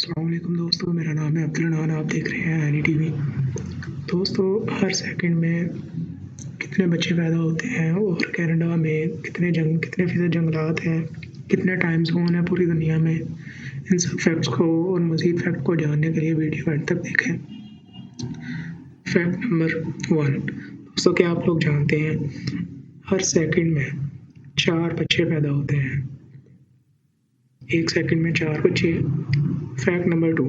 अस्सलाम वालेकुम दोस्तों, मेरा नाम है अब्दुल रहमान। आप देख रहे हैं एनी टीवी। दोस्तों, हर सेकंड में कितने बच्चे पैदा होते हैं और कनाडा में कितने फ़ीसद जंगलात हैं, कितने टाइम ज़ोन है पूरी दुनिया में, इन सब फैक्ट्स को और मज़ीद फैक्ट को जानने के लिए वीडियो एंड तक देखें। Fact number 1। दोस्तों, क्या आप लोग जानते हैं हर सेकंड में 4 बच्चे पैदा होते हैं। एक सेकंड में 4 बच्चे। Fact number 2।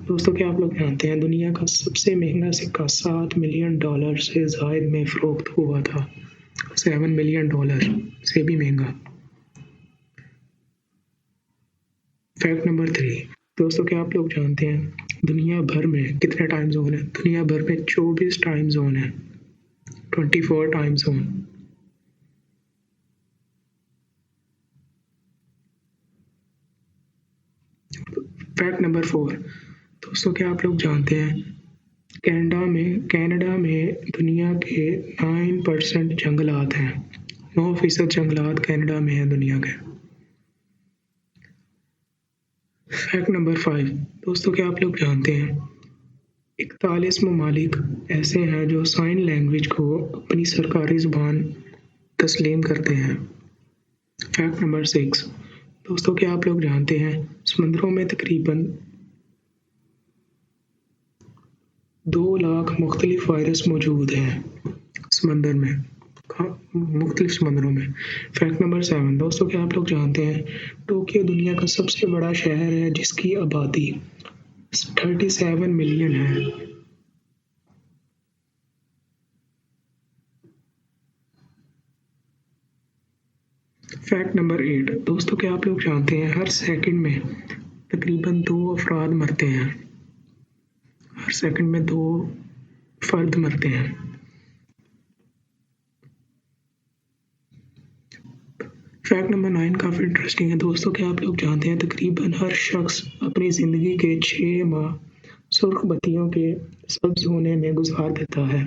दोस्तों, क्या आप लोग जानते हैं दुनिया का सबसे महंगा सिक्का $7 मिलियन से ज़ायद में फ़रोख्त हुआ था। $7 मिलियन से भी महंगा। Fact number 3। दोस्तों, क्या आप लोग जानते हैं दुनिया भर में कितने टाइम जोन है? दुनिया भर में 24 टाइम जोन है, 24 टाइम जोन। Fact number 4। दोस्तों, क्या आप लोग जानते हैं कनाडा में दुनिया के 9% जंगलात हैं। 9% जंगलात कनाडा में हैं दुनिया के। Fact number 5। दोस्तों, क्या आप लोग जानते हैं 41 ममालिक ऐसे हैं जो साइन लैंग्वेज को अपनी सरकारी ज़ुबान तस्लीम करते हैं। Fact number 6। दोस्तों, क्या आप लोग जानते हैं समंदरों में तकरीबन 2 लाख मुख्तलिफ वायरस मौजूद हैं समंदर में, मुख्तलिफ समंदरों में। Fact number 7। दोस्तों, क्या आप लोग जानते हैं टोक्यो दुनिया का सबसे बड़ा शहर है जिसकी आबादी 37 मिलियन है। Fact number 8। दोस्तों, क्या आप लोग जानते हैं हर सेकंड में तकरीबन 2 अफराद मरते हैं। हर सेकंड में 2 फर्द मरते हैं। फैक्ट नंबर 9 काफ़ी इंटरेस्टिंग है। दोस्तों, क्या आप लोग जानते हैं तकरीबन हर शख्स अपनी ज़िंदगी के 6 माह सुर्ख बत्तियों के सब्ज़ होने में गुजार देता है।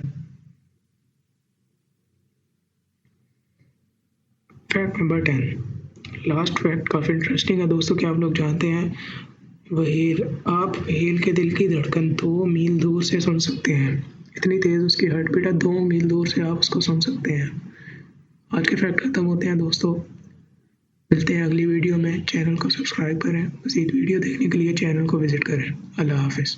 Fact number 10। लास्ट फैक्ट काफ़ी इंटरेस्टिंग है। दोस्तों, क्या आप लोग जानते हैं आप व्हेल के दिल की धड़कन 2 मील दूर से सुन सकते हैं। इतनी तेज़ उसकी हार्ट बीट है, 2 मील दूर से आप उसको सुन सकते हैं। आज के फैक्ट खत्म होते हैं दोस्तों। मिलते हैं अगली वीडियो में। चैनल को सब्सक्राइब करें। मज़ीद वीडियो देखने के लिए चैनल को विज़िट करें। अल्लाह हाफ़िज़।